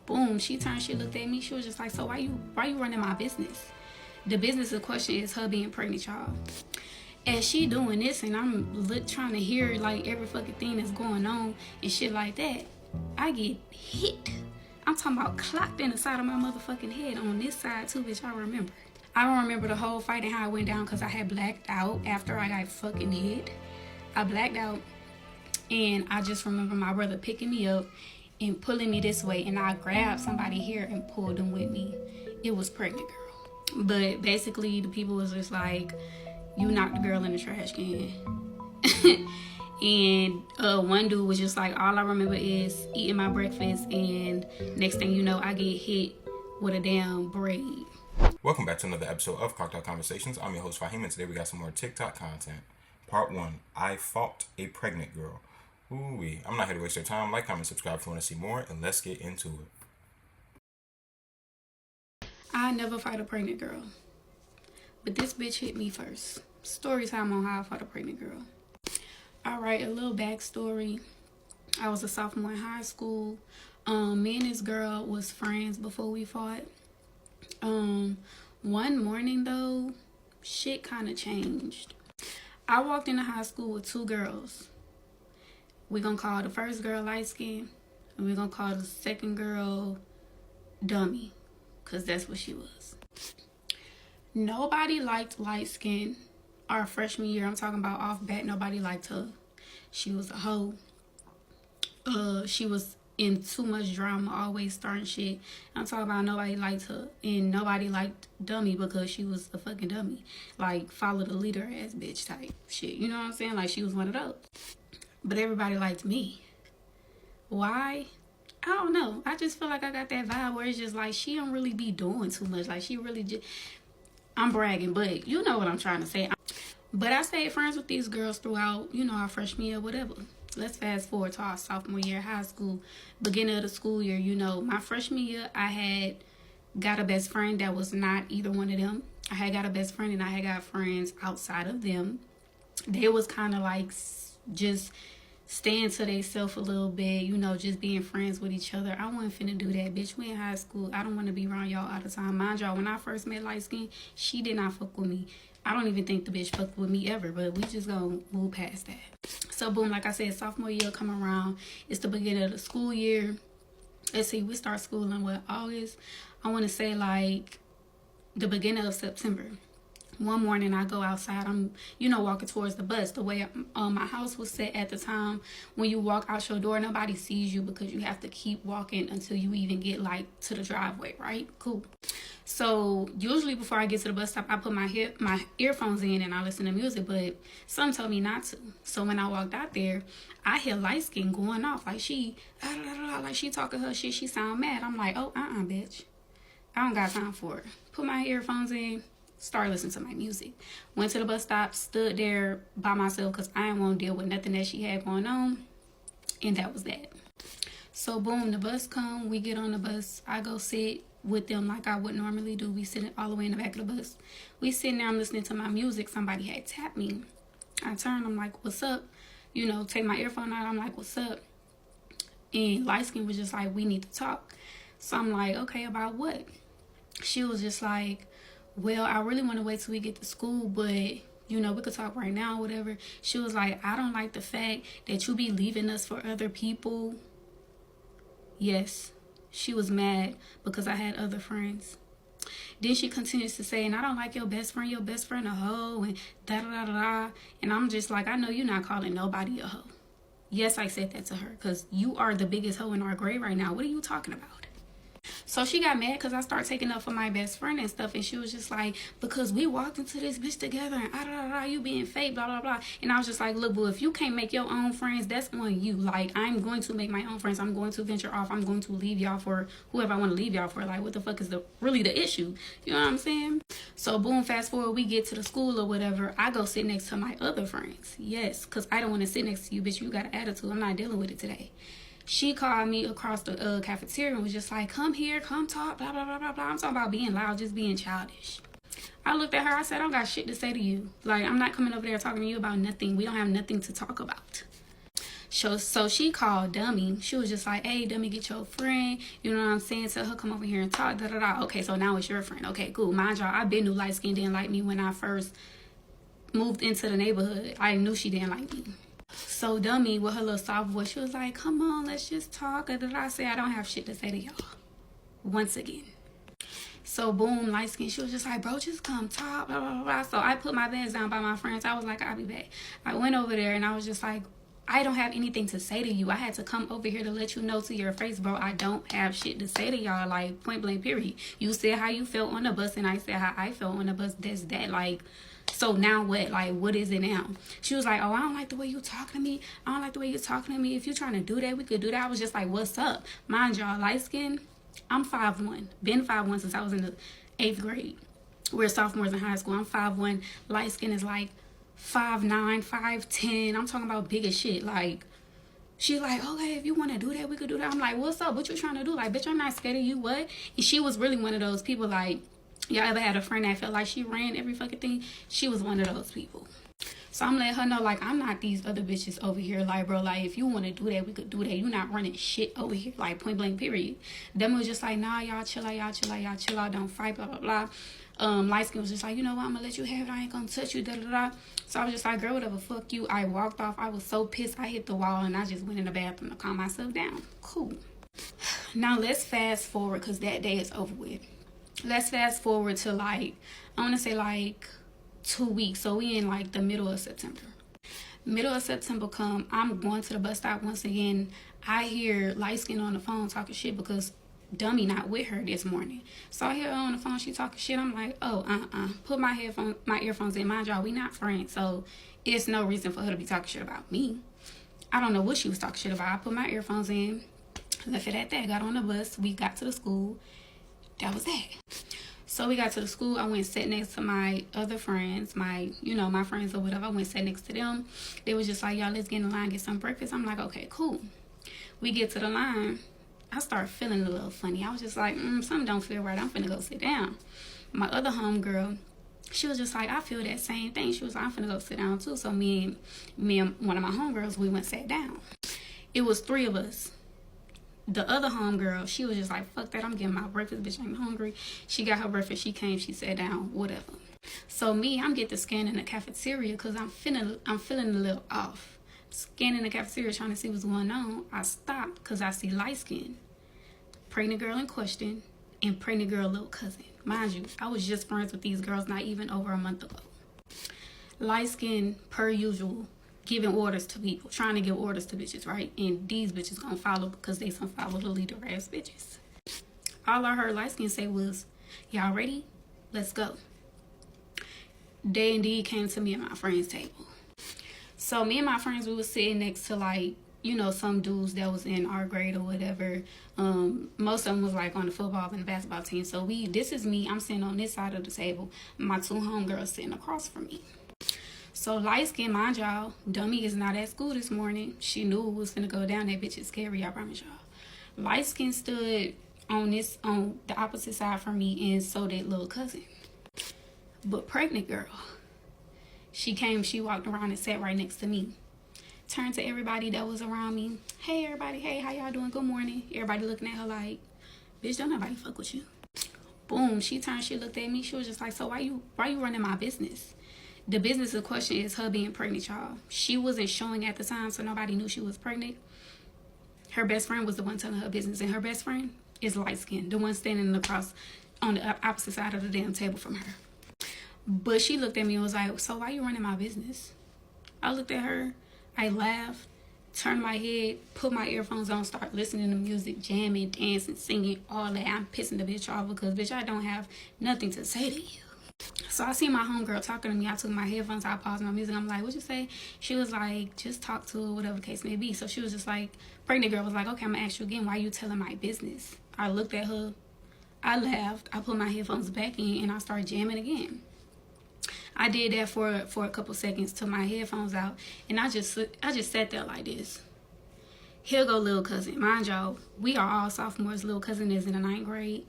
Boom, she turned, she looked at me, she was just like, so why you running my business? The business in question is her being pregnant, y'all. And she doing this, and I'm trying to hear like every fucking thing that's going on and shit like that. I get hit. I'm talking about clocked in the side of my motherfucking head on this side too, bitch. I remember. I don't remember the whole fight and how it went down because I had blacked out after I got fucking hit. I blacked out, and I just remember my brother picking me up and pulling me this way, and I grabbed somebody here and pulled them with me. It was pregnant girl. But basically the people was just like, you knocked the girl in the trash can. And one dude was just like, all I remember is eating my breakfast, and next thing you know, I get hit with a damn braid. Welcome back to another episode of Cocktail Conversations. I'm your host Fahim, and today we got some more TikTok content. Part 1, I fought a pregnant girl. Ooh-wee. I'm not here to waste your time. Like, comment, subscribe if you want to see more, and let's get into it. I never fight a pregnant girl, but this bitch hit me first. Story time on how I fought a pregnant girl. Alright, a little backstory. I was a sophomore in high school. Me and this girl was friends before we fought. One morning though, shit kind of changed. I walked into high school with two girls. We're gonna call the first girl light skin, and we're gonna call the second girl dummy, because that's what she was. Nobody liked light skin. Our freshman year, I'm talking about off bat, nobody liked her. She was a hoe. She was in too much drama, always starting shit. I'm talking about nobody liked her, and nobody liked dummy because she was a fucking dummy. Like, follow the leader ass bitch type shit. You know what I'm saying? Like, she was one of those. But everybody liked me. Why? I don't know. I just feel like I got that vibe where it's just like she don't really be doing too much. Like, she really just... I'm bragging, but you know what I'm trying to say. But I stayed friends with these girls throughout, you know, our freshman year, whatever. Let's fast forward to our sophomore year of high school, beginning of the school year. You know, my freshman year, I had got a best friend that was not either one of them. I had got a best friend, and I had got friends outside of them. They was kind of like just staying to themselves a little bit, you know, just being friends with each other. I wasn't finna do that, bitch. We in high school. I don't want to be around y'all all the time. Mind y'all, when I first met light skin, she did not fuck with me. I don't even think the bitch fucked with me ever, but we just gonna move past that. So boom, like I said, sophomore year come around. It's the beginning of the school year. Let's see, we start school in what, August? I want to say like the beginning of September. One morning I go outside, I'm, you know, walking towards the bus. The way my house was set at the time, when you walk out your door, nobody sees you because you have to keep walking until you even get like to the driveway, right? Cool. So usually before I get to the bus stop, I put my earphones in and I listen to music, but some told me not to. So when I walked out there, I hear light skin going off, like she talking her shit, she sound mad. I'm like, oh, bitch. I don't got time for it. Put my earphones in, start listening to my music. Went to the bus stop, stood there by myself because I didn't want to deal with nothing that she had going on. And that was that. So boom, the bus come, we get on the bus. I go sit with them like I would normally do. We sitting all the way in the back of the bus. We sitting there, I'm listening to my music. Somebody had tapped me. I turn, I'm like, what's up? You know, take my earphone out. I'm like, what's up? And light skin was just like, we need to talk. So I'm like, okay, about what? She was just like, well, I really want to wait till we get to school, but, you know, we could talk right now, whatever. She was like, I don't like the fact that you be leaving us for other people. Yes, she was mad because I had other friends. Then she continues to say, and I don't like your best friend a hoe, and da-da-da-da-da. And I'm just like, I know you're not calling nobody a hoe. Yes, I said that to her because you are the biggest hoe in our grade right now. What are you talking about? So she got mad because I started taking up for my best friend and stuff. And she was just like, because we walked into this bitch together and you being fake, blah, blah, blah. And I was just like, look, boo, if you can't make your own friends, that's on you. Like, I'm going to make my own friends. I'm going to venture off. I'm going to leave y'all for whoever I want to leave y'all for. Like, what the fuck is really the issue? You know what I'm saying? So boom, fast forward, we get to the school or whatever. I go sit next to my other friends. Yes, because I don't want to sit next to you, bitch. You got an attitude. I'm not dealing with it today. She called me across the cafeteria and was just like, come here, come talk, blah, blah, blah, blah, blah. I'm talking about being loud, just being childish. I looked at her, I said, I don't got shit to say to you. Like, I'm not coming over there talking to you about nothing. We don't have nothing to talk about. So she called Dummy. She was just like, hey, Dummy, get your friend. You know what I'm saying? Tell her come over here and talk. Da da da. Okay, so now it's your friend. Okay, cool. Mind y'all, I been knew light skin didn't like me when I first moved into the neighborhood. I knew she didn't like me. So Dummy, with her little soft voice, she was like, come on, let's just talk. Da da da. I say I don't have shit to say to y'all. Once again. So boom, light skin, she was just like, bro, just come talk, blah, blah, blah, blah. So I put my bags down by my friends. I was like, I'll be back. I went over there and I was just like, I don't have anything to say to you. I had to come over here to let you know to your face, bro, I don't have shit to say to y'all, like, point blank, period. You said how you felt on the bus and I said how I felt on the bus. That's that, like, so now what? Like, what is it now? She was like, oh, I don't like the way you talking to me. I don't like the way you talking to me. If you're trying to do that, we could do that. I was just like, what's up? Mind y'all, light skin, I'm 5'1". Been 5'1" since I was in the 8th grade. We're sophomores in high school. I'm 5'1". Light skin is like 5'9", 5'10". I'm talking about big as shit. Like, she's like, okay, if you want to do that, we could do that. I'm like, what's up? What you trying to do? Like, bitch, I'm not scared of you. What? And she was really one of those people, like, y'all ever had a friend that felt like she ran every fucking thing? She was one of those people. So I'm letting her know, like, I'm not these other bitches over here. Like, bro, like, if you want to do that, we could do that. You not running shit over here. Like, point blank, period. Them was just like, nah, y'all chill out, y'all chill out, y'all chill out. Don't fight, blah, blah, blah. Light skin was just like, you know what? I'm going to let you have it. I ain't going to touch you, da, da, da. So I was just like, girl, whatever, fuck you. I walked off. I was so pissed. I hit the wall, and I just went in the bathroom to calm myself down. Cool. Now, let's fast forward, because that day is over with. Let's fast forward to, like, I want to say, like, 2 weeks. So we in like the middle of September. Middle of September come, I'm going to the bus stop once again. I hear light skin on the phone talking shit because Dummy not with her this morning. So I hear her on the phone, she talking shit. I'm like, oh, put my earphones in. Mind y'all, we not friends, so it's no reason for her to be talking shit about me. I don't know what she was talking shit about. I put my earphones in, left it at that, got on the bus, we got to the school. That was that. So we got to the school. I went sit next to my other friends, my friends or whatever. I went sit next to them. They was just like, y'all, let's get in the line, get some breakfast. I'm like, okay, cool. We get to the line. I start feeling a little funny. I was just like, something don't feel right. I'm finna go sit down. My other homegirl, she was just like, I feel that same thing. She was like, I'm finna go sit down too. So me and one of my homegirls, we went sat down. It was 3 of us. The other homegirl, she was just like, fuck that, I'm getting my breakfast, bitch, I'm hungry. She got her breakfast, she came, she sat down, whatever. So me, I'm getting to scan in the cafeteria because I'm feeling a little off. Scanning the cafeteria, trying to see what's going on. I stopped because I see light skin, pregnant girl in question, and pregnant girl little cousin. Mind you, I was just friends with these girls not even over a month ago. Light skin, per usual, giving orders to people, trying to give orders to bitches, right? And these bitches gonna follow because they some follow the leader ass bitches. All I heard light skin say was, y'all ready? Let's go. They indeed came to me at my friend's table. So me and my friends, we was sitting next to like, some dudes that was in our grade or whatever. Most of them was like on the football and the basketball team. So this is me, I'm sitting on this side of the table. My 2 homegirls sitting across from me. So light skin, mind y'all, Dummy is not at school this morning. She knew it was finna go down. That bitch is scary, I promise y'all. Light skin stood on the opposite side from me, and so did little cousin. But pregnant girl, she walked around and sat right next to me. Turned to everybody that was around me. Hey everybody, hey, how y'all doing? Good morning. Everybody looking at her like, bitch, don't nobody fuck with you. Boom, she turned, she looked at me. She was just like, so why you running my business? The business in question is her being pregnant, y'all. She wasn't showing at the time, so nobody knew she was pregnant. Her best friend was the one telling her business, and her best friend is light skinned, the one standing across on the opposite side of the damn table from her. But she looked at me and was like, so why you running my business? I looked at her, I laughed, turned my head, put my earphones on, start listening to music, jamming, dancing, singing, all that. I'm pissing the bitch off because, bitch, I don't have nothing to say to you. So I see my homegirl talking to me. I took my headphones out, paused my music. I'm like, what you say? She was like, just talk to her, whatever the case may be. So she was just like, pregnant girl was like, okay, I'm going to ask you again, why are you telling my business? I looked at her. I laughed. I put my headphones back in, and I started jamming again. I did that for a couple seconds, took my headphones out, and I just sat there like this. Here go little cousin. Mind y'all, we are all sophomores. Little cousin is in the 9th grade.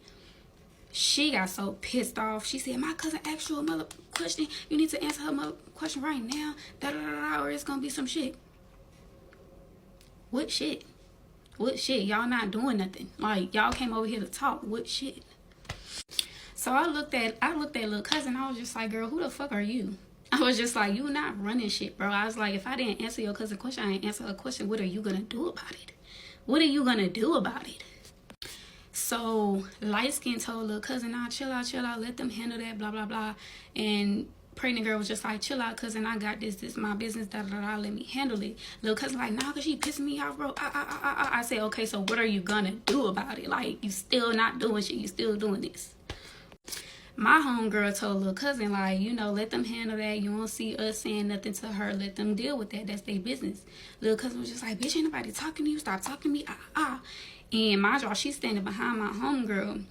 She got so pissed off. She said, my cousin asked you a mother question. You need to answer her mother question right now. Da da da da, or it's gonna be some shit. What shit? What shit? Y'all not doing nothing. Like, y'all came over here to talk. What shit? So I looked at little cousin. I was just like, girl, who the fuck are you? I was just like, you not running shit, bro. I was like, if I didn't answer your cousin question, I didn't answer her question. What are you gonna do about it? What are you gonna do about it? So light skin told little cousin, nah, chill out, let them handle that, blah blah blah. And pregnant girl was just like, chill out, cousin, I got this is my business, da da da, let me handle it. Little cousin like, nah, cause she pissing me off, bro. I said, okay, so what are you gonna do about it? Like, you still not doing shit, you still doing this. My homegirl told little cousin, like, you know, let them handle that. You won't see us saying nothing to her. Let them deal with that. That's their business. Little cousin was just like, bitch, ain't nobody talking to you. Stop talking to me. And my jaw, she's standing behind my homegirl.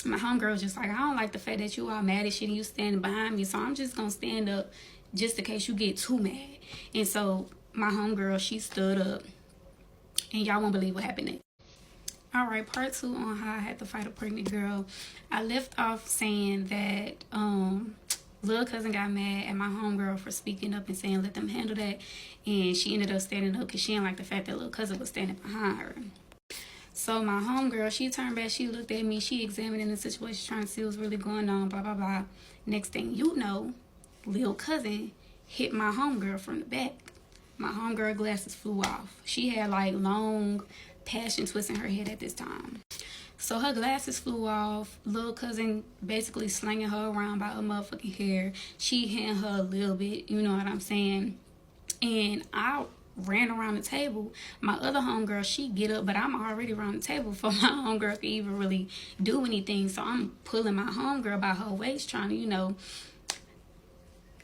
My homegirl was just like, I don't like the fact that you all mad as shit and you standing behind me. So I'm just going to stand up just in case you get too mad. And so my homegirl, she stood up. And y'all won't believe what happened next. All right, part 2 on how I had to fight a pregnant girl. I left off saying that little cousin got mad at my homegirl for speaking up and saying let them handle that. And she ended up standing up because she didn't like the fact that little cousin was standing behind her. So my homegirl, she turned back, she looked at me, she examined the situation, trying to see what's really going on, blah, blah, blah. Next thing you know, little cousin hit my homegirl from the back. My homegirl glasses flew off. She had like long passion twists in her head at this time. So her glasses flew off. Little cousin basically slinging her around by her motherfucking hair. She hit her a little bit, you know what I'm saying? And I ran around the table. My other homegirl, she get up, but I'm already around the table before my homegirl could even really do anything. So I'm pulling my homegirl by her waist, trying to, you know,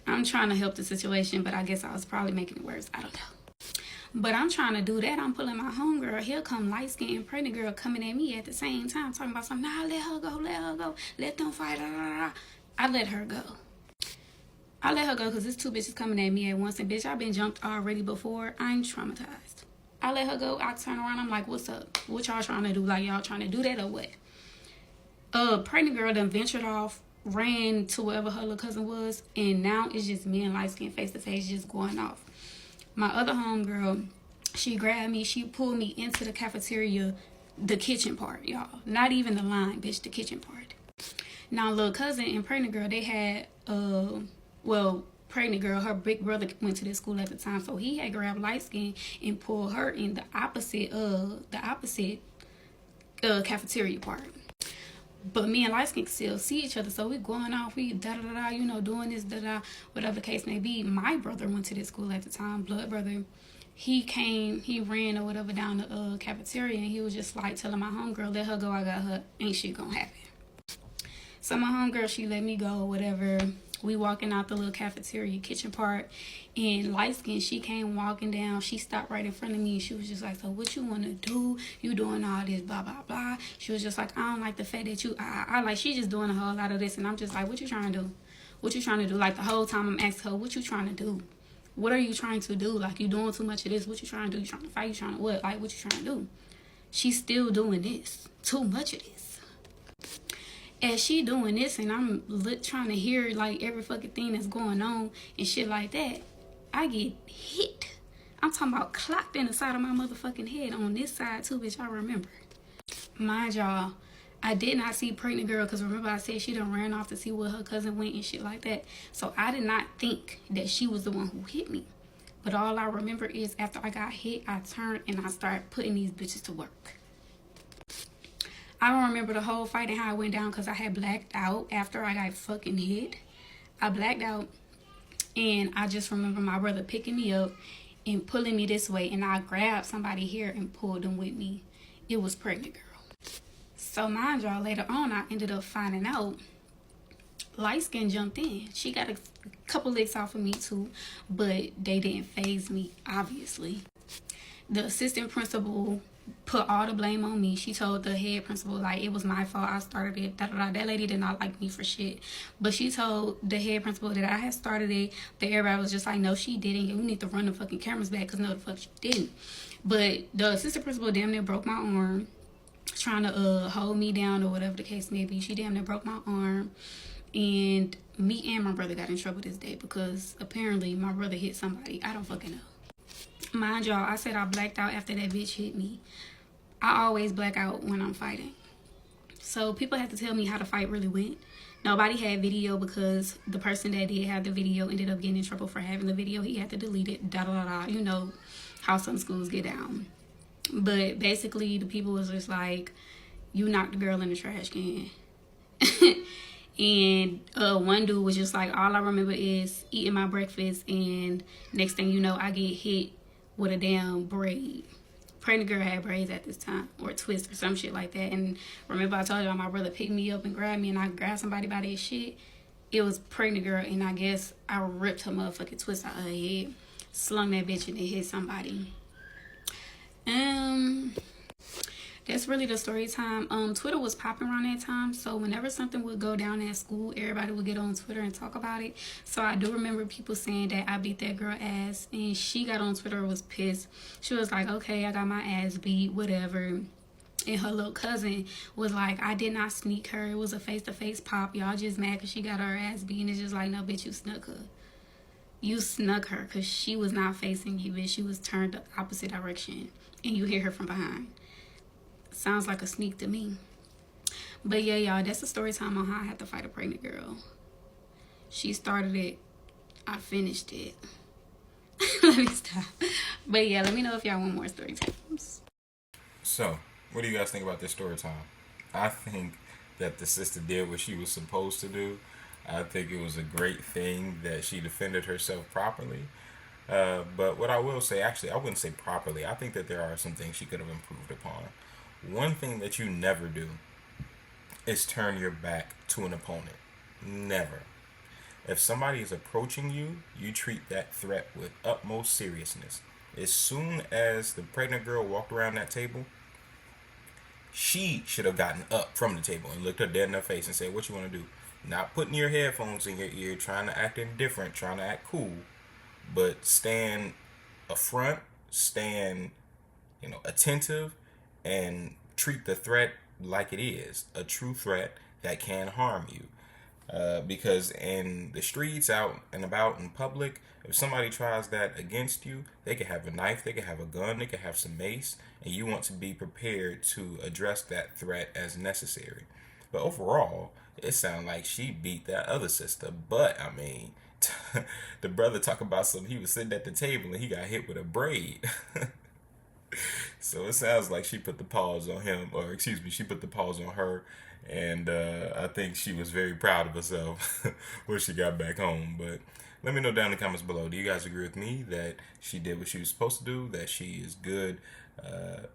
I'm trying to help the situation, but I guess I was probably making it worse. I don't know. But I'm trying to do that. I'm pulling my homegirl. Here come light-skinned pregnant girl coming at me at the same time, talking about something. Nah, let her go. Let them fight. I let her go. I let her go because there's 2 bitches coming at me at once. And bitch, I've been jumped already before. I ain't traumatized. I let her go. I turn around. I'm like, what's up? What y'all trying to do? Like, y'all trying to do that or what? Pregnant girl done ventured off, ran to wherever her little cousin was. And now it's just me and light-skinned face-to-face just going off. My other homegirl, she grabbed me, she pulled me into the cafeteria, the kitchen part, y'all. Not even the line, bitch, the kitchen part. Now, little cousin and pregnant girl, they had, pregnant girl, her big brother went to this school at the time, so he had grabbed light skin and pulled her in the opposite cafeteria part. But me and light skin still see each other, so we going off, we da-da-da-da, you know, doing this, da-da, whatever the case may be. My brother went to this school at the time, blood brother. He came, he ran or whatever down the cafeteria, and he was just like telling my homegirl, let her go, I got her, ain't shit gonna happen. So my homegirl, she let me go or whatever. We walking out the little cafeteria kitchen part, and light skin, she came walking down. She stopped right in front of me, and she was just like, so what you want to do? You doing all this, blah, blah, blah. She was just like, I don't like the fact that you, I like, she just doing a whole lot of this, and I'm just like, what you trying to do? What you trying to do? Like, the whole time I'm asking her, what you trying to do? What are you trying to do? Like, you doing too much of this. What you trying to do? You trying to fight? You trying to what? Like, what you trying to do? She's still doing this. Too much of this. As she doing this and I'm trying to hear like every fucking thing that's going on and shit like that, I get hit. I'm talking about clocked in the side of my motherfucking head on this side too, bitch. I remember. Mind y'all, I did not see pregnant girl because remember I said she done ran off to see where her cousin went and shit like that. So I did not think that she was the one who hit me. But all I remember is after I got hit, I turned and I started putting these bitches to work. I don't remember the whole fight and how it went down because I had blacked out after I got fucking hit. I blacked out and I just remember my brother picking me up and pulling me this way, and I grabbed somebody here and pulled them with me. It was pregnant girl. So mind y'all, later on I ended up finding out light skin jumped in. She got a couple licks off of me too, but they didn't faze me, obviously. The assistant principal put all the blame on me. She told the head principal, like, it was my fault, I started it, da-da-da. That lady did not like me for shit. But she told the head principal that I had started it. But everybody was just like, no, she didn't. You need to run the fucking cameras back because no, the fuck she didn't. But the assistant principal damn near broke my arm trying to hold me down or whatever the case may be. She damn near broke my arm. And me and my brother got in trouble this day because apparently my brother hit somebody. I don't fucking know. Mind y'all, I said I blacked out after that bitch hit me. I always black out when I'm fighting. So people have to tell me how the fight really went. Nobody had video because the person that did have the video ended up getting in trouble for having the video. He had to delete it. Da da da da. You know how some schools get down. But basically, the people was just like, "You knocked the girl in the trash can." And one dude was just like, all I remember is eating my breakfast, and next thing you know, I get hit with a damn braid. Pregnant girl had braids at this time, or a twist or some shit like that. And remember I told y'all my brother picked me up and grabbed me, and I grabbed somebody by their shit. It was pregnant girl, and I guess I ripped her motherfucking twist out of her head, slung that bitch, and it hit somebody. That's really the story time. Twitter was popping around that time, so whenever something would go down at school, everybody would get on Twitter and talk about it. So I do remember people saying that I beat that girl ass, and she got on Twitter and was pissed. She was like, okay, I got my ass beat, whatever. And her little cousin was like, I did not sneak her. It was a face-to-face pop. Y'all just mad because she got her ass beat. And it's just like, no, bitch, you snuck her. You snuck her because she was not facing you, bitch. She was turned the opposite direction, and you hit her from behind. Sounds like a sneak to me. But yeah, y'all, that's the story time on how I had to fight a pregnant girl. She started it. I finished it. Let me stop. But yeah, let me know if y'all want more story times. So, what do you guys think about this story time? I think that the sister did what she was supposed to do. I think it was a great thing that she defended herself properly. But what I will say, actually, I wouldn't say properly. I think that there are some things she could have improved upon. One thing that you never do is turn your back to an opponent. Never. If somebody is approaching you, you treat that threat with utmost seriousness. As soon as the pregnant girl walked around that table, she should have gotten up from the table and looked her dead in her face and said, what you want to do? Not putting your headphones in your ear, trying to act indifferent, trying to act cool, but stand affront, stand, attentive, and treat the threat like it is a true threat that can harm you. Because in the streets, out and about in public, if somebody tries that against you, they could have a knife, they could have a gun, they could have some mace, and you want to be prepared to address that threat as necessary. But overall, it sounded like she beat that other sister. But I mean, the brother talk about something. He was sitting at the table and he got hit with a braid. So it sounds like she put the pause on him, or excuse me, she put the pause on her, and I think she was very proud of herself when she got back home. But let me know down in the comments below. Do you guys agree with me that she did what she was supposed to do, that she is good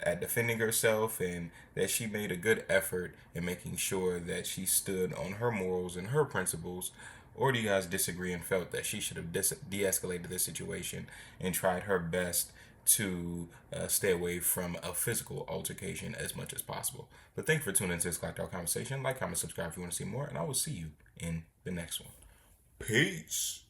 at defending herself, and that she made a good effort in making sure that she stood on her morals and her principles? Or do you guys disagree and felt that she should have de-escalated this situation and tried her best to stay away from a physical altercation as much as possible? But thank you for tuning into this Clocked Out Conversation. Like, comment, subscribe if you want to see more, and I will see you in the next one. Peace.